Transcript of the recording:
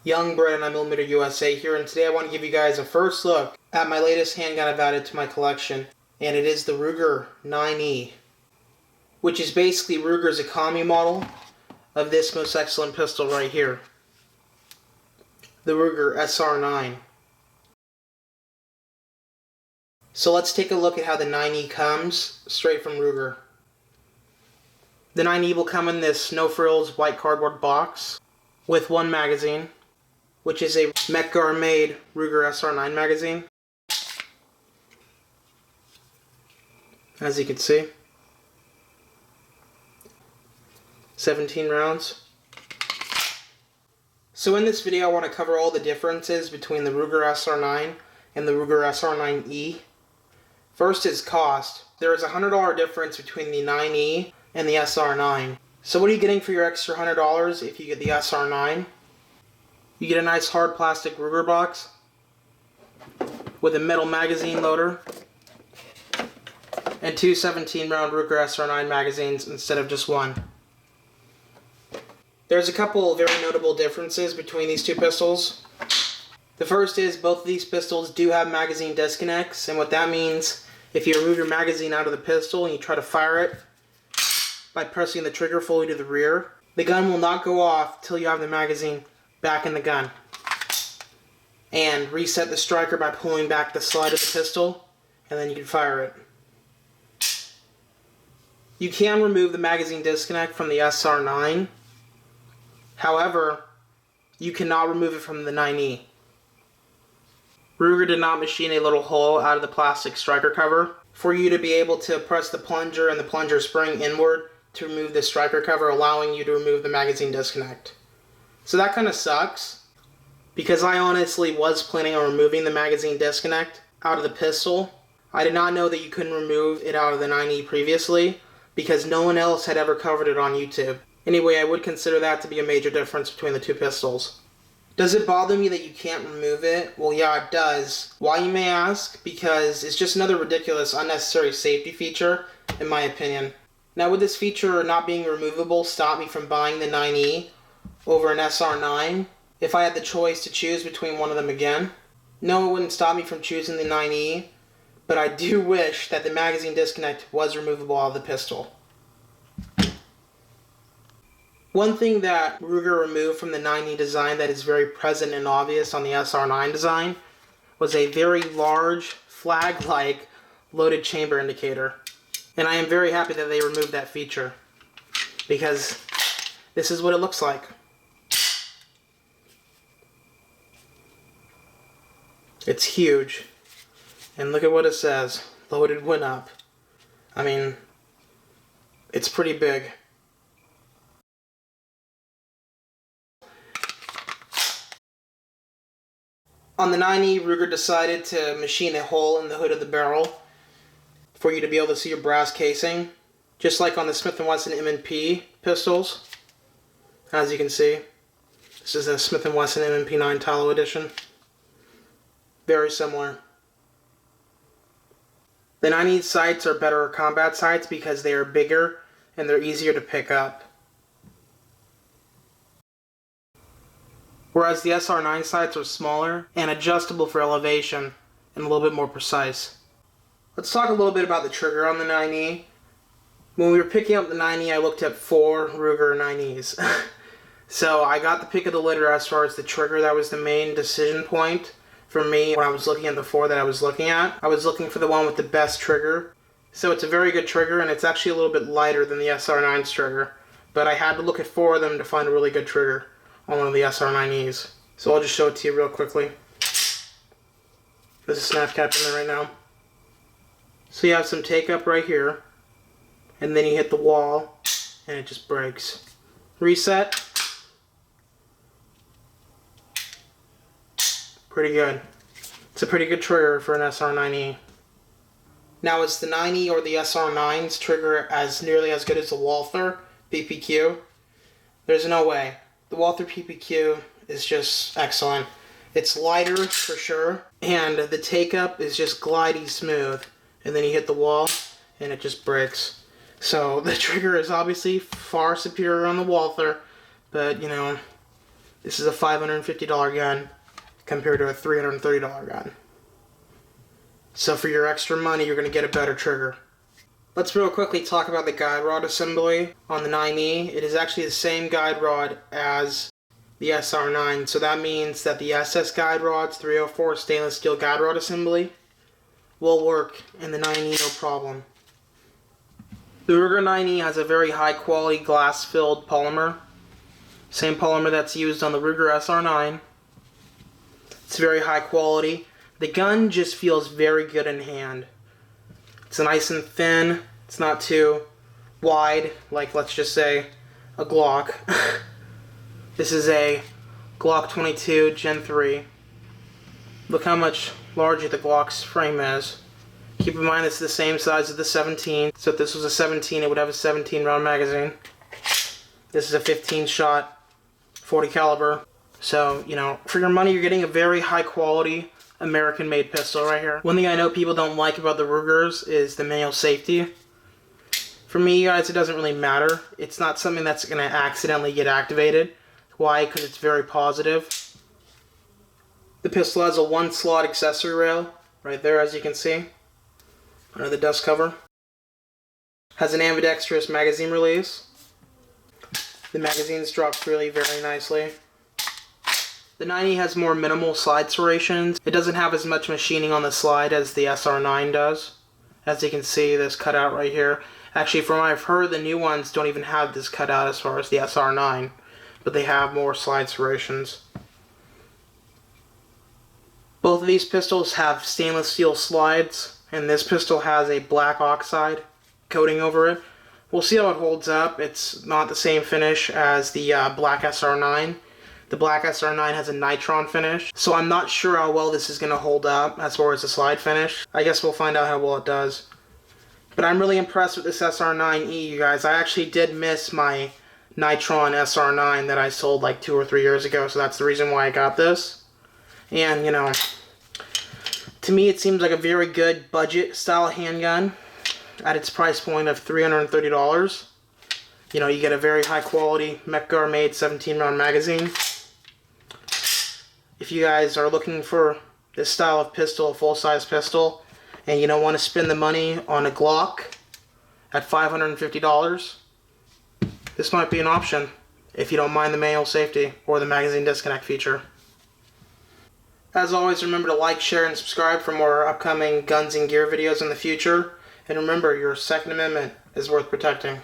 Young Brandon 9mm USA here, and today I want to give you guys a first look at my latest handgun I've added to my collection, and it is the Ruger 9E, which is basically Ruger's economy model of this most excellent pistol right here, the Ruger SR9. So let's take a look at how the 9E comes straight from Ruger. The 9E will come in this no-frills white cardboard box with one magazine, which is a Mechgar-made Ruger SR9 magazine, as you can see. 17 rounds. So in this video I want to cover all the differences between the Ruger SR9 and the Ruger SR9E. First is cost. There is a $100 difference between the 9E and the SR9. So what are you getting for your extra $100 if you get the SR9? You get a nice hard plastic Ruger box with a metal magazine loader and two 17-round Ruger SR9 magazines instead of just one. There's a couple of very notable differences between these two pistols. The first is both of these pistols do have magazine disconnects, and what that means, if you remove your magazine out of the pistol and you try to fire it by pressing the trigger fully to the rear, the gun will not go off till you have the magazine back in the gun. And reset the striker by pulling back the slide of the pistol, and then you can fire it. You can remove the magazine disconnect from the SR9. However, you cannot remove it from the 9E. Ruger did not machine a little hole out of the plastic striker cover for you to be able to press the plunger and the plunger spring inward to remove the striker cover, allowing you to remove the magazine disconnect. So that kind of sucks, because I honestly was planning on removing the magazine disconnect out of the pistol. I did not know that you couldn't remove it out of the 9E previously, because no one else had ever covered it on YouTube. Anyway, I would consider that to be a major difference between the two pistols. Does it bother me that you can't remove it? Well, yeah, it does. Why, you may ask? Because it's just another ridiculous, unnecessary safety feature, in my opinion. Now, would this feature not being removable stop me from buying the 9E over an SR9 if I had the choice to choose between one of them again? No, it wouldn't stop me from choosing the 9E, but I do wish that the magazine disconnect was removable out of the pistol. One thing that Ruger removed from the 9E design that is very present and obvious on the SR9 design was a very large, flag-like loaded chamber indicator. And I am very happy that they removed that feature, because this is what it looks like. It's huge. And look at what it says. Loaded went up. I mean, it's pretty big. On the 9E, Ruger decided to machine a hole in the hood of the barrel for you to be able to see your brass casing, just like on the Smith & Wesson M&P pistols. As you can see, this is a Smith & Wesson M&P 9 Tallow Edition. Very similar. The 9E sights are better combat sights because they are bigger and they're easier to pick up. Whereas the SR9 sights are smaller and adjustable for elevation and a little bit more precise. Let's talk a little bit about the trigger on the 9E. When we were picking up the 9E, I looked at 4 Ruger 9Es. So I got the pick of the litter as far as the trigger. That was the main decision point for me when I was looking at the 4 that I was looking at. I was looking for the one with the best trigger. So it's a very good trigger, and it's actually a little bit lighter than the SR9's trigger. But I had to look at 4 of them to find a really good trigger on one of the SR9Es. So I'll just show it to you real quickly. There's a snap cap in there right now. So you have some take up right here, and then you hit the wall, and it just breaks. Reset. Pretty good. It's a pretty good trigger for an SR9E. Now, is the 9E or the SR9's trigger as nearly as good as the Walther PPQ? There's no way. The Walther PPQ is just excellent. It's lighter for sure, and the take-up is just glidey smooth. And then you hit the wall, and it just breaks. So the trigger is obviously far superior on the Walther, but you know, This is a $550 gun compared to a $330 gun. So for your extra money, you're going to get a better trigger. Let's real quickly talk about the guide rod assembly on the 9E. It is actually the same guide rod as the SR9, so that means that the SS guide rods, 304 stainless steel guide rod assembly, will work in the 9E no problem. The RUGER 9E has a very high quality glass filled polymer. Same polymer that's used on the RUGER SR9. It's very high quality. The gun just feels very good in hand. It's nice and thin. It's not too wide, like let's just say a Glock. This is a Glock 22 Gen 3. Look how much larger the Glock's frame is. Keep in mind it's the same size as the 17. So if this was a 17, it would have a 17 round magazine. This is a 15 shot, 40 caliber. So, you know, for your money, you're getting a very high quality American made pistol right here. One thing I know people don't like about the RUGERs is the manual safety. For me, guys, it doesn't really matter. It's not something that's going to accidentally get activated. Why? Because it's very positive. The pistol has a 1-slot accessory rail right there, as you can see, under the dust cover. Has an ambidextrous magazine release. The magazines drop freely very nicely. The 9E has more minimal slide serrations. It doesn't have as much machining on the slide as the SR9 does. As you can see, this cutout right here. Actually, from what I've heard, the new ones don't even have this cutout as far as the SR9, but they have more slide serrations. Both of these pistols have stainless steel slides, and this pistol has a black oxide coating over it. We'll see how it holds up. It's not the same finish as the black SR9. The black SR9 has a nitron finish, so I'm not sure how well this is going to hold up as far as the slide finish. I guess we'll find out how well it does. But I'm really impressed with this SR9E, you guys. I actually did miss my nitron SR9 that I sold like 2 or 3 years ago, so that's the reason why I got this. And, you know, to me it seems like a very good budget style handgun at its price point of $330. You know, you get a very high quality Mechgar made 17 round magazine. If you guys are looking for this style of pistol, a full-size pistol, and you don't want to spend the money on a Glock at $550, this might be an option if you don't mind the manual safety or the magazine disconnect feature. As always, remember to like, share, and subscribe for more upcoming guns and gear videos in the future. And remember, your Second Amendment is worth protecting.